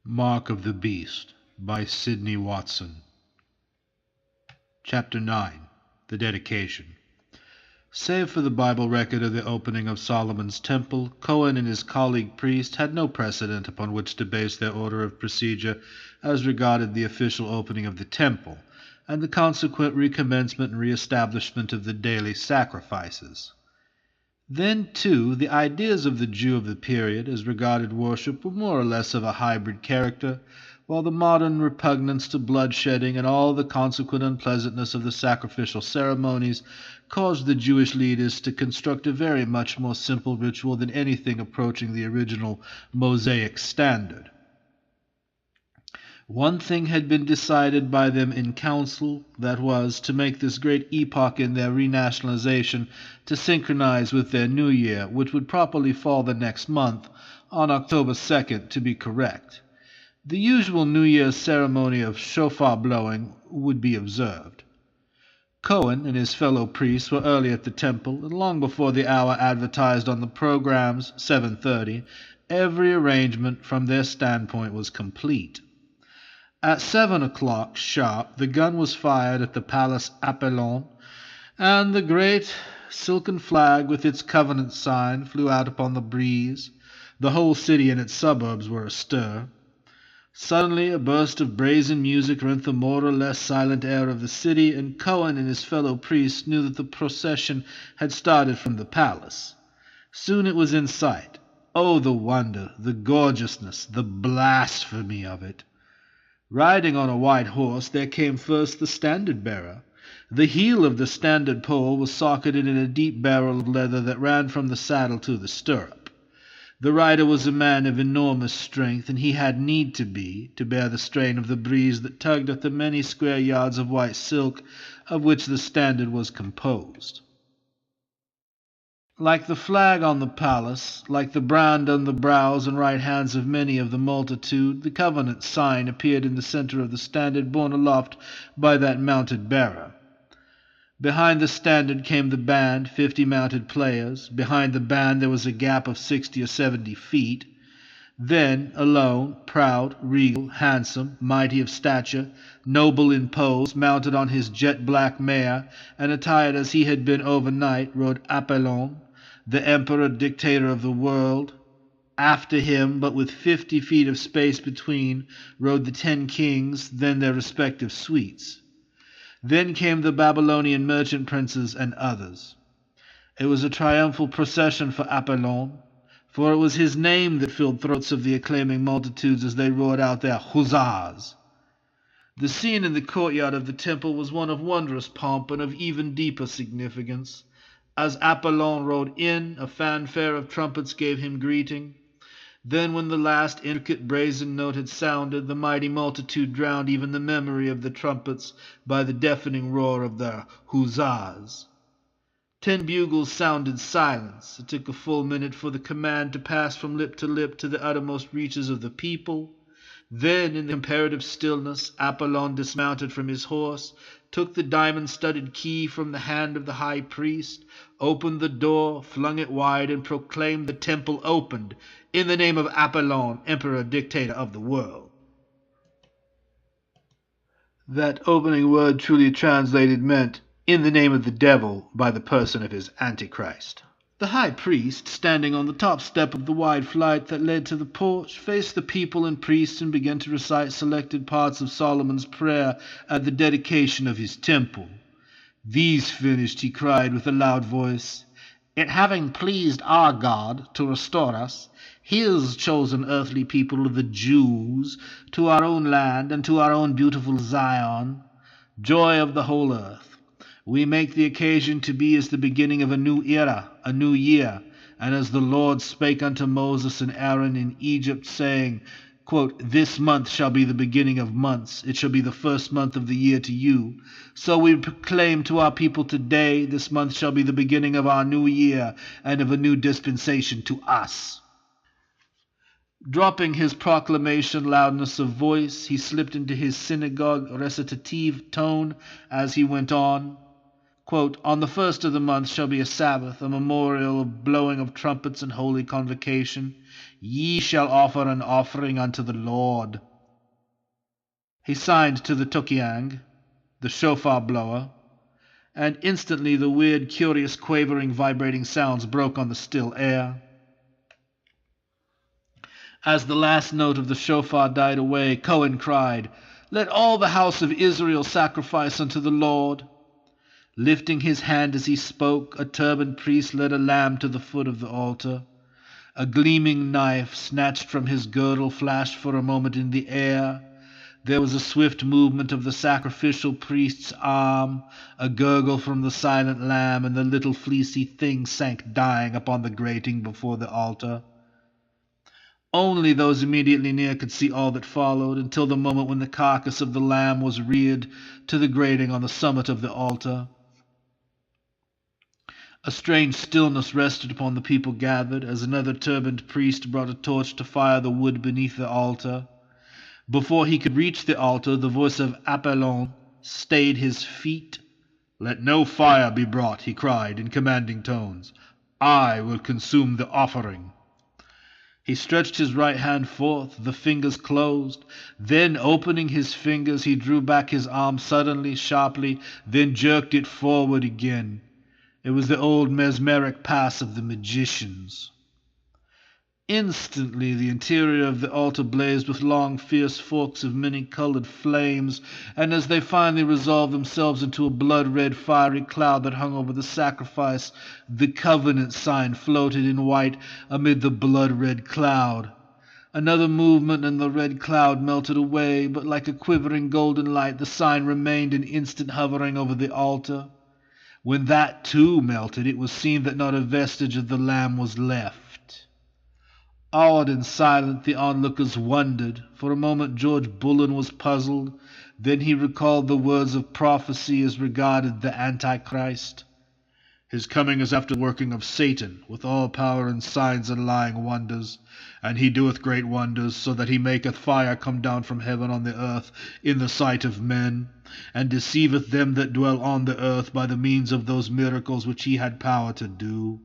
Mark of the Beast by Sidney Watson. Chapter 9. The Dedication. Save for the Bible record of the opening of Solomon's Temple, Cohen and his colleague priest had no precedent upon which to base their order of procedure as regarded the official opening of the temple, and the consequent recommencement and re-establishment of the daily sacrifices. Then, too, the ideas of the Jew of the period as regarded worship were more or less of a hybrid character, while the modern repugnance to bloodshedding and all the consequent unpleasantness of the sacrificial ceremonies caused the Jewish leaders to construct a very much more simple ritual than anything approaching the original Mosaic standard. One thing had been decided by them in council, that was, to make this great epoch in their renationalization to synchronize with their New Year, which would properly fall the next month, on October 2nd, to be correct. The usual New Year's ceremony of shofar blowing would be observed. Cohen and his fellow priests were early at the temple, and long before the hour advertised on the programs, 7:30, every arrangement from their standpoint was complete. At 7 o'clock sharp, the gun was fired at the Palace Apollon, and the great silken flag with its covenant sign flew out upon the breeze. The whole city and its suburbs were astir. Suddenly a burst of brazen music rent the more or less silent air of the city, and Cohen and his fellow priests knew that the procession had started from the palace. Soon it was in sight. Oh, the wonder, the gorgeousness, the blasphemy of it! Riding on a white horse, there came first the standard-bearer. The heel of the standard pole was socketed in a deep barrel of leather that ran from the saddle to the stirrup. The rider was a man of enormous strength, and he had need to be, to bear the strain of the breeze that tugged at the many square yards of white silk of which the standard was composed. Like the flag on the palace, like the brand on the brows and right hands of many of the multitude, the covenant sign appeared in the center of the standard borne aloft by that mounted bearer. Behind the standard came the band, 50 mounted players. Behind the band there was a gap of 60 or 70 feet. Then, alone, proud, regal, handsome, mighty of stature, noble in pose, mounted on his jet-black mare, and attired as he had been overnight, rode Apollon, the emperor dictator of the world. After him, but with 50 feet of space between, rode the 10 kings, then their respective suites. Then came the Babylonian merchant princes and others. It was a triumphal procession for Apollon, for it was his name that filled throats of the acclaiming multitudes as they roared out their huzzahs. The scene in the courtyard of the temple was one of wondrous pomp and of even deeper significance. As Apollon rode in, a fanfare of trumpets gave him greeting. Then, when the last intricate brazen note had sounded, the mighty multitude drowned even the memory of the trumpets by the deafening roar of their huzzahs. 10 bugles sounded silence. It took a full minute for the command to pass from lip to the uttermost reaches of the people. Then, in the comparative stillness, Apollon dismounted from his horse, took the diamond-studded key from the hand of the high priest, opened the door, flung it wide, and proclaimed the temple opened, in the name of Apollon, emperor dictator of the world. That opening word truly translated meant, in the name of the devil, by the person of his Antichrist. The high priest, standing on the top step of the wide flight that led to the porch, faced the people and priests and began to recite selected parts of Solomon's prayer at the dedication of his temple. These finished, he cried with a loud voice, "It having pleased our God to restore us, his chosen earthly people, the Jews, to our own land and to our own beautiful Zion, joy of the whole earth, we make the occasion to be as the beginning of a new era, a new year, and as the Lord spake unto Moses and Aaron in Egypt, saying, quote, 'This month shall be the beginning of months, it shall be the first month of the year to you.' So we proclaim to our people today, this month shall be the beginning of our new year, and of a new dispensation to us." Dropping his proclamation loudness of voice, he slipped into his synagogue recitative tone as he went on. Quote, "On the first of the month shall be a Sabbath, a memorial of blowing of trumpets and holy convocation. Ye shall offer an offering unto the Lord." He signed to the Tokiang, the shofar blower, and instantly the weird, curious, quavering, vibrating sounds broke on the still air. As the last note of the shofar died away, Cohen cried, "Let all the house of Israel sacrifice unto the Lord." Lifting his hand as he spoke, a turbaned priest led a lamb to the foot of the altar. A gleaming knife, snatched from his girdle, flashed for a moment in the air. There was a swift movement of the sacrificial priest's arm, a gurgle from the silent lamb, and the little fleecy thing sank dying upon the grating before the altar. Only those immediately near could see all that followed, until the moment when the carcass of the lamb was reared to the grating on the summit of the altar. A strange stillness rested upon the people gathered, as another turbaned priest brought a torch to fire the wood beneath the altar. Before he could reach the altar, the voice of Apollon stayed his feet. "Let no fire be brought," he cried in commanding tones. "I will consume the offering." He stretched his right hand forth, the fingers closed. Then, opening his fingers, he drew back his arm suddenly, sharply, then jerked it forward again. It was the old mesmeric pass of the magicians. Instantly the interior of the altar blazed with long, fierce forks of many-colored flames, and as they finally resolved themselves into a blood-red, fiery cloud that hung over the sacrifice, the covenant sign floated in white amid the blood-red cloud. Another movement and the red cloud melted away, but like a quivering golden light the sign remained an instant hovering over the altar. When that too melted, it was seen that not a vestige of the Lamb was left. Awed and silent, the onlookers wondered. For a moment George Bullen was puzzled. Then he recalled the words of prophecy as regarded the Antichrist. "His coming is after the working of Satan, with all power and signs and lying wonders. And he doeth great wonders, so that he maketh fire come down from heaven on the earth in the sight of men, and deceiveth them that dwell on the earth by the means of those miracles which he had power to do."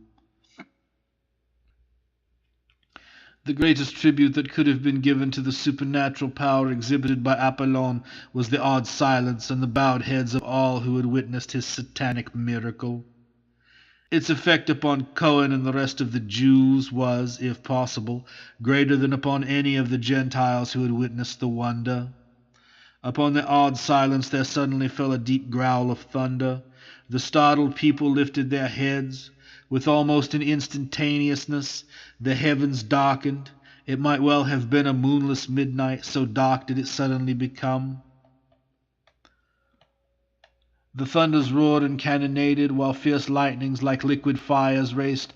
The greatest tribute that could have been given to the supernatural power exhibited by Apollon was the awed silence and the bowed heads of all who had witnessed his satanic miracle. Its effect upon Cohen and the rest of the Jews was, if possible, greater than upon any of the Gentiles who had witnessed the wonder. Upon the awed silence there suddenly fell a deep growl of thunder. The startled people lifted their heads. With almost an instantaneousness, the heavens darkened. It might well have been a moonless midnight, so dark did it suddenly become. The thunders roared and cannonaded, while fierce lightnings like liquid fires raced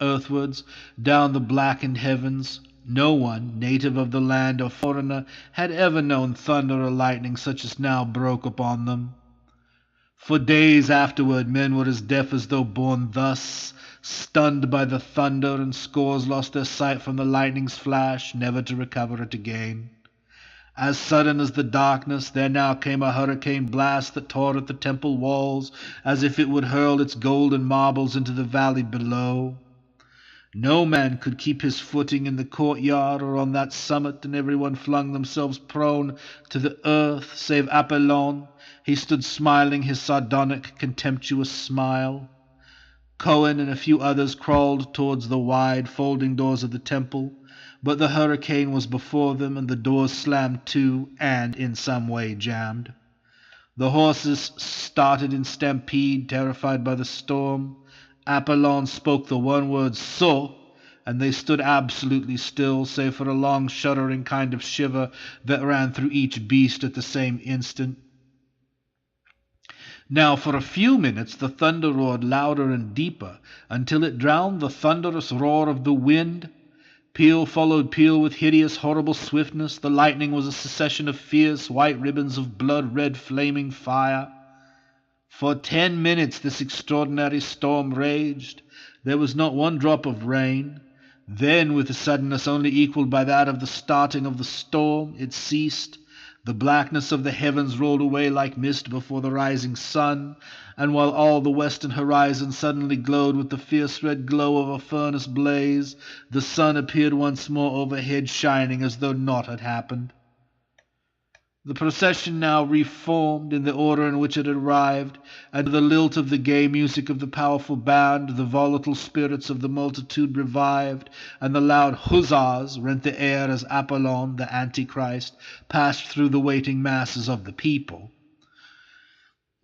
earthwards down the blackened heavens. No one, native of the land or foreigner, had ever known thunder or lightning such as now broke upon them. For days afterward men were as deaf as though born thus, stunned by the thunder, and scores lost their sight from the lightning's flash, never to recover it again. As sudden as the darkness, there now came a hurricane blast that tore at the temple walls, as if it would hurl its golden marbles into the valley below. No man could keep his footing in the courtyard or on that summit, and everyone flung themselves prone to the earth, save Apollon. He stood smiling his sardonic, contemptuous smile. Cohen and a few others crawled towards the wide, folding doors of the temple, but the hurricane was before them, and the doors slammed to and in some way jammed. The horses started in stampede, terrified by the storm. Apollon spoke the one word, "So," and they stood absolutely still, save for a long shuddering kind of shiver that ran through each beast at the same instant. Now for a few minutes the thunder roared louder and deeper, until it drowned the thunderous roar of the wind. Peal followed peal with hideous, horrible swiftness. The lightning was a succession of fierce, white ribbons of blood-red flaming fire. For 10 minutes this extraordinary storm raged. There was not one drop of rain. Then, with a suddenness only equaled by that of the starting of the storm, it ceased. The blackness of the heavens rolled away like mist before the rising sun, and while all the western horizon suddenly glowed with the fierce red glow of a furnace blaze, the sun appeared once more overhead, shining as though naught had happened. The procession now reformed in the order in which it had arrived, and to the lilt of the gay music of the powerful band the volatile spirits of the multitude revived, and the loud huzzas rent the air as Apollyon, the Antichrist, passed through the waiting masses of the people.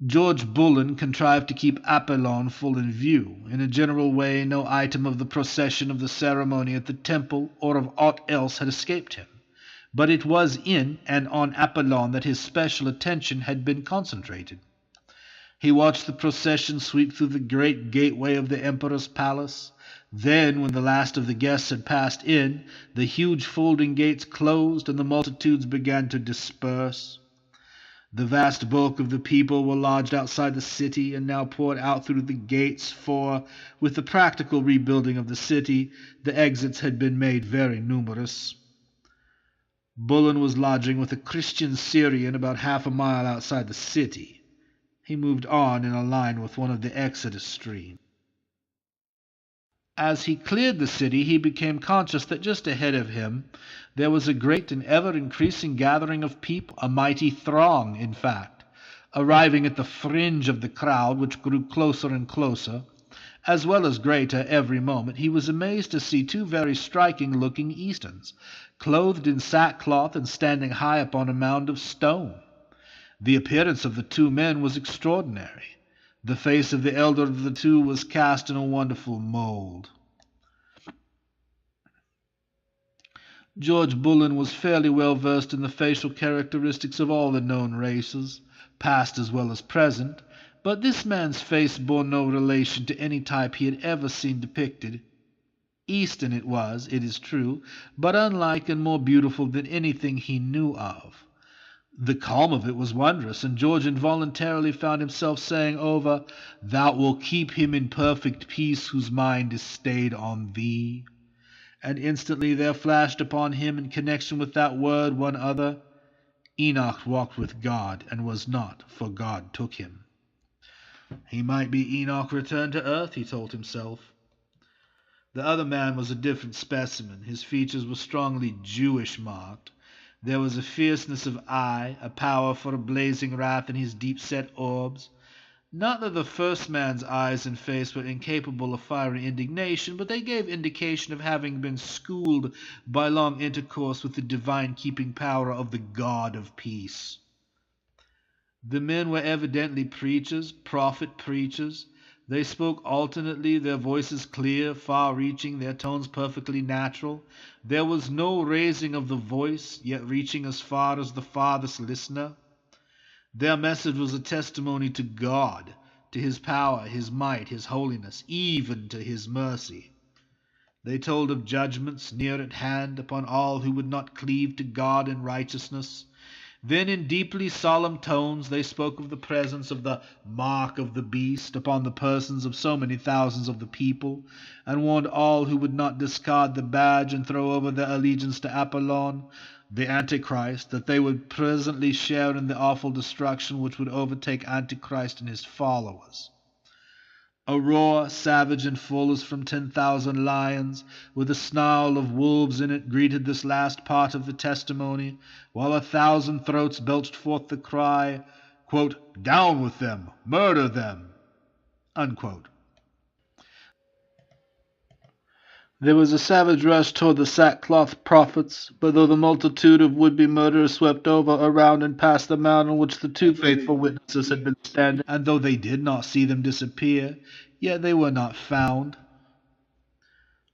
George Bullen contrived to keep Apollyon full in view. In a general way, no item of the procession, of the ceremony at the temple, or of aught else had escaped him. But it was in and on Apollyon that his special attention had been concentrated. He watched the procession sweep through the great gateway of the emperor's palace. Then, when the last of the guests had passed in, the huge folding gates closed and the multitudes began to disperse. The vast bulk of the people were lodged outside the city and now poured out through the gates, for, with the practical rebuilding of the city, the exits had been made very numerous. Bullen was lodging with a Christian Syrian about half a mile outside the city. He moved on in a line with one of the Exodus stream. As he cleared the city, he became conscious that just ahead of him there was a great and ever-increasing gathering of people, a mighty throng, in fact. Arriving at the fringe of the crowd, which grew closer and closer, as well as greater every moment, he was amazed to see two very striking-looking Easterns, clothed in sackcloth and standing high upon a mound of stone. The appearance of the two men was extraordinary. The face of the elder of the two was cast in a wonderful mold. George Bullen was fairly well versed in the facial characteristics of all the known races, past as well as present, but this man's face bore no relation to any type he had ever seen depicted. Eastern it was, it is true, but unlike and more beautiful than anything he knew of. The calm of it was wondrous, and George involuntarily found himself saying over, "Thou wilt keep him in perfect peace whose mind is stayed on thee." And instantly there flashed upon him, in connection with that word, one other: Enoch walked with God, and was not, for God took him. He might be Enoch returned to earth, he told himself. The other man was a different specimen. His features were strongly Jewish marked. There was a fierceness of eye, a power for a blazing wrath in his deep-set orbs. Not that the first man's eyes and face were incapable of fiery indignation, but they gave indication of having been schooled by long intercourse with the divine keeping power of the God of peace. The men were evidently preachers, prophet preachers. They spoke alternately, their voices clear, far-reaching, their tones perfectly natural. There was no raising of the voice, yet reaching as far as the farthest listener. Their message was a testimony to God, to his power, his might, his holiness, even to his mercy. They told of judgments near at hand upon all who would not cleave to God in righteousness. Then in deeply solemn tones they spoke of the presence of the mark of the beast upon the persons of so many thousands of the people, and warned all who would not discard the badge and throw over their allegiance to Apollyon, the Antichrist, that they would presently share in the awful destruction which would overtake Antichrist and his followers. A roar, savage and full as from 10,000 lions, with a snarl of wolves in it, greeted this last part of the testimony, while 1,000 throats belched forth the cry, quote, "Down with them! Murder them!" Unquote. There was a savage rush toward the sackcloth prophets, but though the multitude of would-be murderers swept over, around, and past the mound on which the two faithful witnesses had been standing, and though they did not see them disappear, yet they were not found.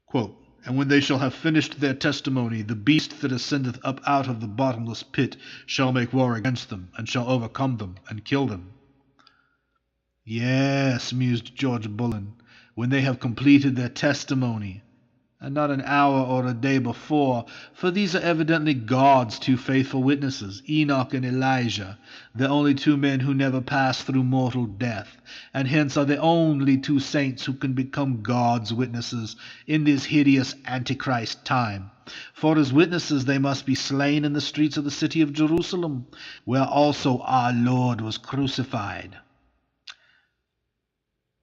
Quote, "And when they shall have finished their testimony, the beast that ascendeth up out of the bottomless pit shall make war against them, and shall overcome them, and kill them." Yes, mused George Bullen, when they have completed their testimony. and not an hour or a day before, for these are evidently God's two faithful witnesses, Enoch and Elijah, the only two men who never passed through mortal death, and hence are the only two saints who can become God's witnesses in this hideous Antichrist time. For as witnesses they must be slain in the streets of the city of Jerusalem, where also our Lord was crucified.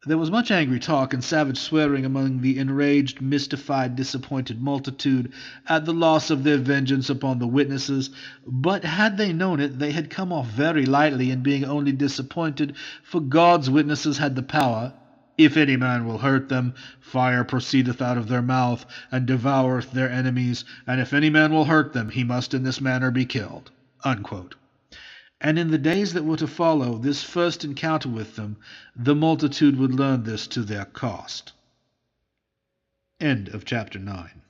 There was much angry talk and savage swearing among the enraged, mystified, disappointed multitude at the loss of their vengeance upon the witnesses, but had they known it, they had come off very lightly in being only disappointed, for God's witnesses had the power. If any man will hurt them, fire proceedeth out of their mouth, and devoureth their enemies, and if any man will hurt them, he must in this manner be killed. Unquote. And in the days that were to follow this first encounter with them, the multitude would learn this to their cost. End of chapter 9.